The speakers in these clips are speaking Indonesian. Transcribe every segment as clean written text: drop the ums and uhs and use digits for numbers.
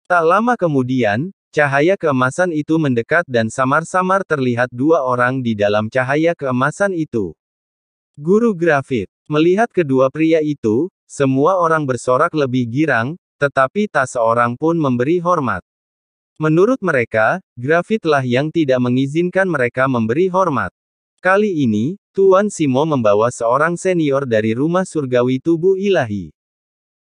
Tak lama kemudian, cahaya keemasan itu mendekat dan samar-samar terlihat dua orang di dalam cahaya keemasan itu. Guru Grafit melihat kedua pria itu, semua orang bersorak lebih girang, tetapi tak seorang pun memberi hormat. Menurut mereka, Grafitlah yang tidak mengizinkan mereka memberi hormat. Kali ini, Tuan Simo membawa seorang senior dari rumah surgawi tubuh ilahi.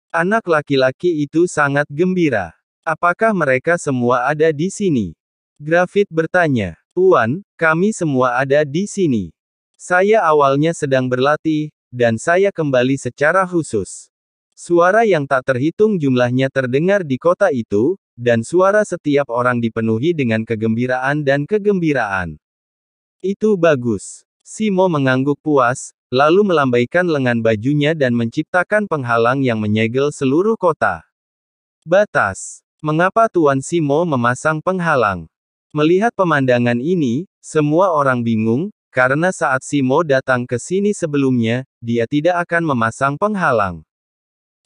Anak laki-laki itu sangat gembira. Apakah mereka semua ada di sini? Grafit bertanya. Tuan, kami semua ada di sini. Saya awalnya sedang berlatih, dan saya kembali secara khusus. Suara yang tak terhitung jumlahnya terdengar di kota itu, dan suara setiap orang dipenuhi dengan kegembiraan dan kegembiraan. Itu bagus. Simo mengangguk puas, lalu melambaikan lengan bajunya dan menciptakan penghalang yang menyegel seluruh kota. Batas. Mengapa Tuan Simo memasang penghalang? Melihat pemandangan ini, semua orang bingung, karena saat Simo datang ke sini sebelumnya, dia tidak akan memasang penghalang.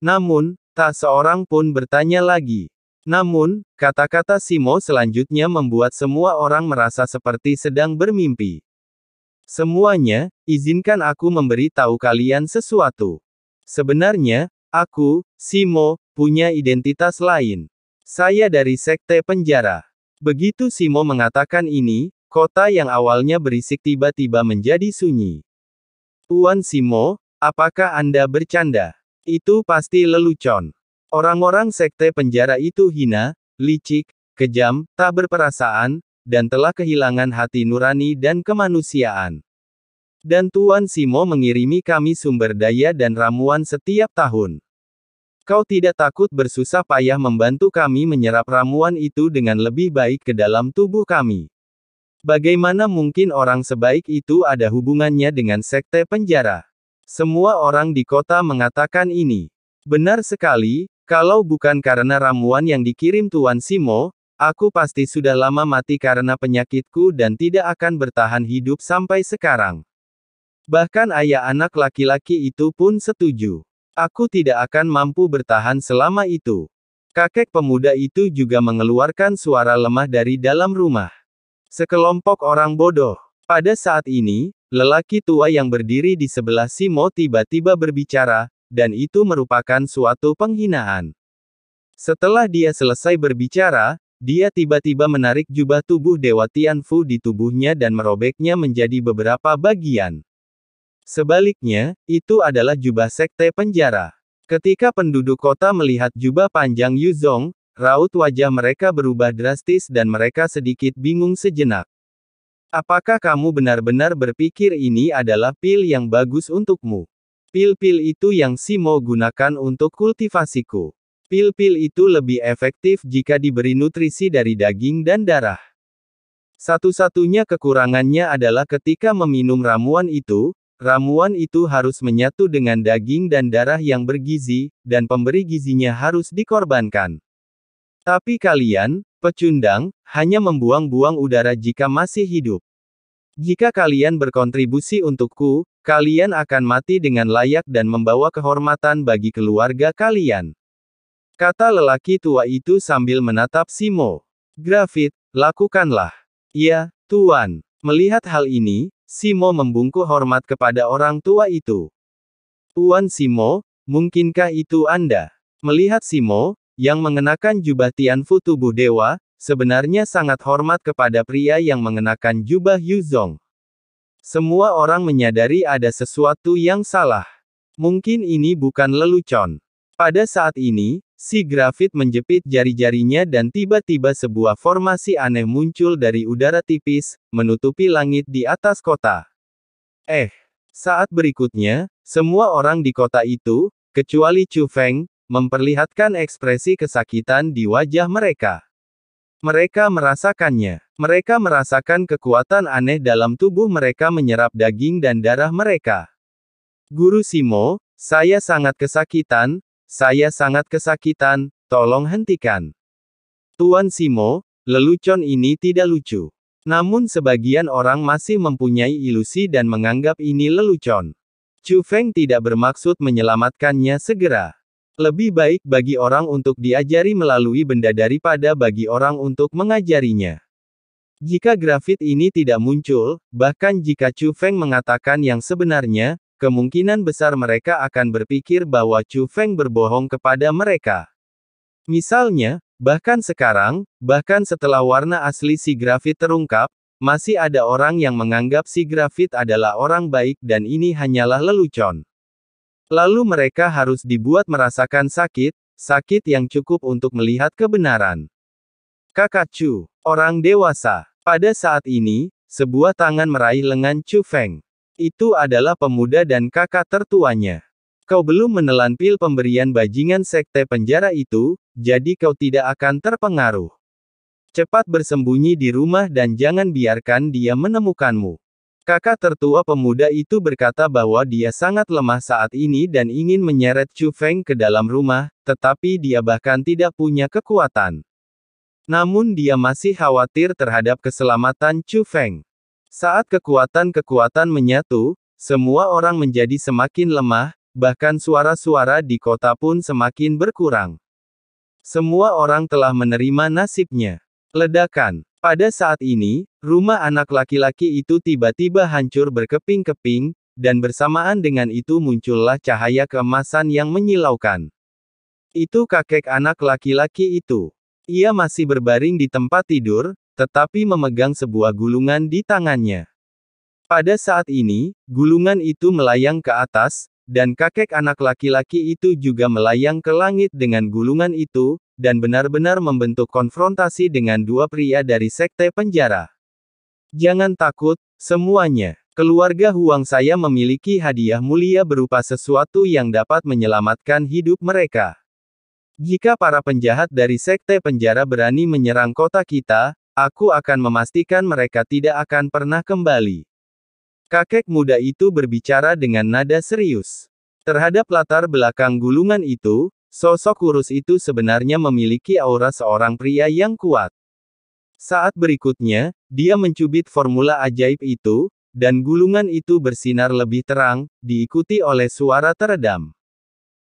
Namun, tak seorang pun bertanya lagi. Namun, kata-kata Simo selanjutnya membuat semua orang merasa seperti sedang bermimpi. Semuanya, izinkan aku memberi tahu kalian sesuatu. Sebenarnya, aku, Simo, punya identitas lain. Saya dari Sekte Penjara. Begitu Simo mengatakan ini, kota yang awalnya berisik tiba-tiba menjadi sunyi. Tuan Simo, apakah Anda bercanda? Itu pasti lelucon. Orang-orang Sekte Penjara itu hina, licik, kejam, tak berperasaan, dan telah kehilangan hati nurani dan kemanusiaan. Dan Tuan Simo mengirimi kami sumber daya dan ramuan setiap tahun. Kau tidak takut bersusah payah membantu kami menyerap ramuan itu dengan lebih baik ke dalam tubuh kami. Bagaimana mungkin orang sebaik itu ada hubungannya dengan Sekte Penjara? Semua orang di kota mengatakan ini. Benar sekali, kalau bukan karena ramuan yang dikirim Tuan Simo, aku pasti sudah lama mati karena penyakitku dan tidak akan bertahan hidup sampai sekarang. Bahkan ayah anak laki-laki itu pun setuju. Aku tidak akan mampu bertahan selama itu. Kakek pemuda itu juga mengeluarkan suara lemah dari dalam rumah. Sekelompok orang bodoh. Pada saat ini, lelaki tua yang berdiri di sebelah Simo tiba-tiba berbicara, dan itu merupakan suatu penghinaan. Setelah dia selesai berbicara, dia tiba-tiba menarik jubah tubuh Dewa Tianfu di tubuhnya dan merobeknya menjadi beberapa bagian. Sebaliknya, itu adalah jubah Sekte Penjara. Ketika penduduk kota melihat jubah panjang Yuzong, raut wajah mereka berubah drastis dan mereka sedikit bingung sejenak. Apakah kamu benar-benar berpikir ini adalah pil yang bagus untukmu? Pil-pil itu yang Simo gunakan untuk kultivasiku. Pil-pil itu lebih efektif jika diberi nutrisi dari daging dan darah. Satu-satunya kekurangannya adalah ketika meminum ramuan itu harus menyatu dengan daging dan darah yang bergizi, dan pemberi gizinya harus dikorbankan. Tapi kalian, pecundang, hanya membuang-buang udara jika masih hidup. Jika kalian berkontribusi untukku, kalian akan mati dengan layak dan membawa kehormatan bagi keluarga kalian. Kata lelaki tua itu sambil menatap Simo. Grafit, lakukanlah. Ya, Tuan. Melihat hal ini, Simo membungkuk hormat kepada orang tua itu. Tuan Simo, mungkinkah itu Anda? Melihat Simo, yang mengenakan jubah Tianfu tubuh dewa, sebenarnya sangat hormat kepada pria yang mengenakan jubah Yuzong. Semua orang menyadari ada sesuatu yang salah. Mungkin ini bukan lelucon. Pada saat ini, si Grafit menjepit jari-jarinya dan tiba-tiba sebuah formasi aneh muncul dari udara tipis, menutupi langit di atas kota. Saat berikutnya, semua orang di kota itu, kecuali Chu Feng, memperlihatkan ekspresi kesakitan di wajah mereka. Mereka merasakannya. Mereka merasakan kekuatan aneh dalam tubuh mereka menyerap daging dan darah mereka. Guru Simo, saya sangat kesakitan, tolong hentikan. Tuan Simo, lelucon ini tidak lucu. Namun sebagian orang masih mempunyai ilusi dan menganggap ini lelucon. Chu Feng tidak bermaksud menyelamatkannya segera. Lebih baik bagi orang untuk diajari melalui benda daripada bagi orang untuk mengajarinya. Jika grafit ini tidak muncul, bahkan jika Chu Feng mengatakan yang sebenarnya, kemungkinan besar mereka akan berpikir bahwa Chu Feng berbohong kepada mereka. Misalnya, bahkan sekarang, bahkan setelah warna asli si grafit terungkap, masih ada orang yang menganggap si grafit adalah orang baik dan ini hanyalah lelucon. Lalu mereka harus dibuat merasakan sakit, sakit yang cukup untuk melihat kebenaran. Kakak Chu, orang dewasa. Pada saat ini, sebuah tangan meraih lengan Chu Feng. Itu adalah pemuda dan kakak tertuanya. Kau belum menelan pil pemberian bajingan sekte penjara itu, jadi kau tidak akan terpengaruh. Cepat bersembunyi di rumah dan jangan biarkan dia menemukanmu. Kakak tertua pemuda itu berkata bahwa dia sangat lemah saat ini dan ingin menyeret Chu Feng ke dalam rumah, tetapi dia bahkan tidak punya kekuatan. Namun dia masih khawatir terhadap keselamatan Chu Feng. Saat kekuatan-kekuatan menyatu, semua orang menjadi semakin lemah, bahkan suara-suara di kota pun semakin berkurang. Semua orang telah menerima nasibnya. Ledakan. Pada saat ini, rumah anak laki-laki itu tiba-tiba hancur berkeping-keping, dan bersamaan dengan itu muncullah cahaya keemasan yang menyilaukan. Itu kakek anak laki-laki itu. Ia masih berbaring di tempat tidur, tetapi memegang sebuah gulungan di tangannya. Pada saat ini, gulungan itu melayang ke atas, dan kakek anak laki-laki itu juga melayang ke langit dengan gulungan itu, dan benar-benar membentuk konfrontasi dengan dua pria dari sekte penjara. Jangan takut, semuanya. Keluarga Huang saya memiliki hadiah mulia berupa sesuatu yang dapat menyelamatkan hidup mereka. Jika para penjahat dari sekte penjara berani menyerang kota kita, aku akan memastikan mereka tidak akan pernah kembali. Kakek muda itu berbicara dengan nada serius. Terhadap latar belakang gulungan itu, sosok kurus itu sebenarnya memiliki aura seorang pria yang kuat. Saat berikutnya, dia mencubit formula ajaib itu, dan gulungan itu bersinar lebih terang, diikuti oleh suara teredam.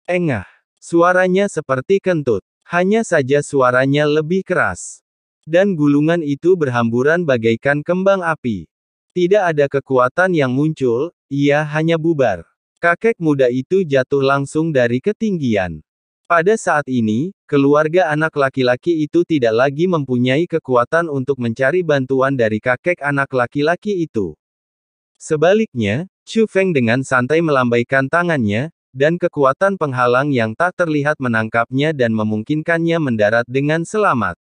Engah. Suaranya seperti kentut. Hanya saja suaranya lebih keras. Dan gulungan itu berhamburan bagaikan kembang api. Tidak ada kekuatan yang muncul, ia hanya bubar. Kakek muda itu jatuh langsung dari ketinggian. Pada saat ini, keluarga anak laki-laki itu tidak lagi mempunyai kekuatan untuk mencari bantuan dari kakek anak laki-laki itu. Sebaliknya, Chu Feng dengan santai melambaikan tangannya, dan kekuatan penghalang yang tak terlihat menangkapnya dan memungkinkannya mendarat dengan selamat.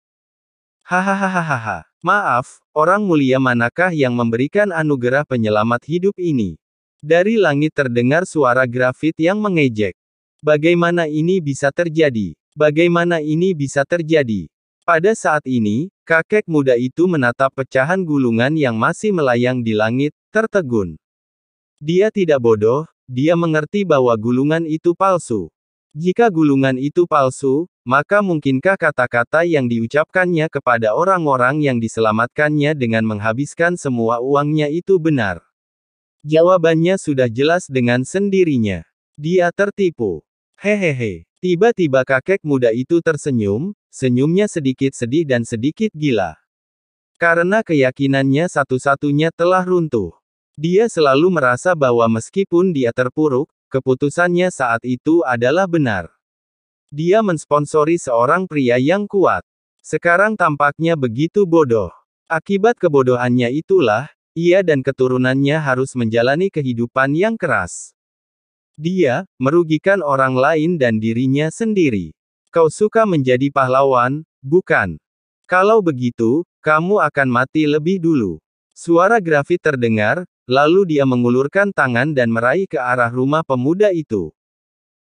Hahaha. Maaf, orang mulia manakah yang memberikan anugerah penyelamat hidup ini? Dari langit terdengar suara grafit yang mengejek. Bagaimana ini bisa terjadi? Bagaimana ini bisa terjadi? Pada saat ini, kakek muda itu menatap pecahan gulungan yang masih melayang di langit, tertegun. Dia tidak bodoh, dia mengerti bahwa gulungan itu palsu. Jika gulungan itu palsu, maka mungkinkah kata-kata yang diucapkannya kepada orang-orang yang diselamatkannya dengan menghabiskan semua uangnya itu benar? Jawabannya sudah jelas dengan sendirinya. Dia tertipu. Hehehe. Tiba-tiba kakek muda itu tersenyum, senyumnya sedikit sedih dan sedikit gila. Karena keyakinannya satu-satunya telah runtuh. Dia selalu merasa bahwa meskipun dia terpuruk, keputusannya saat itu adalah benar. Dia mensponsori seorang pria yang kuat. Sekarang tampaknya begitu bodoh. Akibat kebodohannya itulah, ia dan keturunannya harus menjalani kehidupan yang keras. Dia merugikan orang lain dan dirinya sendiri. Kau suka menjadi pahlawan, bukan? Kalau begitu, kamu akan mati lebih dulu. Suara grafit terdengar, lalu dia mengulurkan tangan dan meraih ke arah rumah pemuda itu.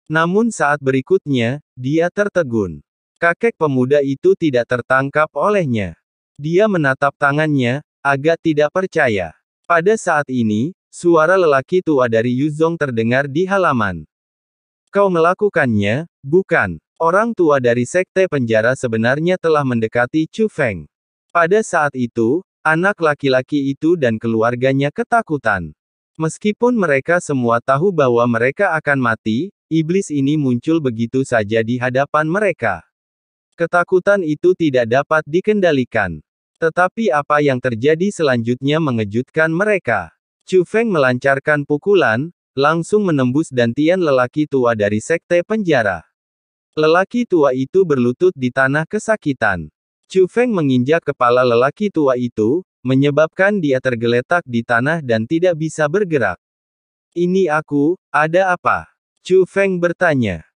Namun saat berikutnya, dia tertegun. Kakek pemuda itu tidak tertangkap olehnya. Dia menatap tangannya, agak tidak percaya. Pada saat ini, suara lelaki tua dari Yuzong terdengar di halaman. Kau melakukannya, bukan? Orang tua dari sekte penjara sebenarnya telah mendekati Chu Feng. Pada saat itu, anak laki-laki itu dan keluarganya ketakutan. Meskipun mereka semua tahu bahwa mereka akan mati, Iblis ini muncul begitu saja di hadapan mereka. Ketakutan itu tidak dapat dikendalikan. Tetapi apa yang terjadi selanjutnya mengejutkan mereka. Chu Feng melancarkan pukulan, langsung menembus dantian lelaki tua dari sekte penjara. Lelaki tua itu berlutut di tanah kesakitan. Chu Feng menginjak kepala lelaki tua itu, menyebabkan dia tergeletak di tanah dan tidak bisa bergerak. Ini aku, ada apa? Chu Feng bertanya.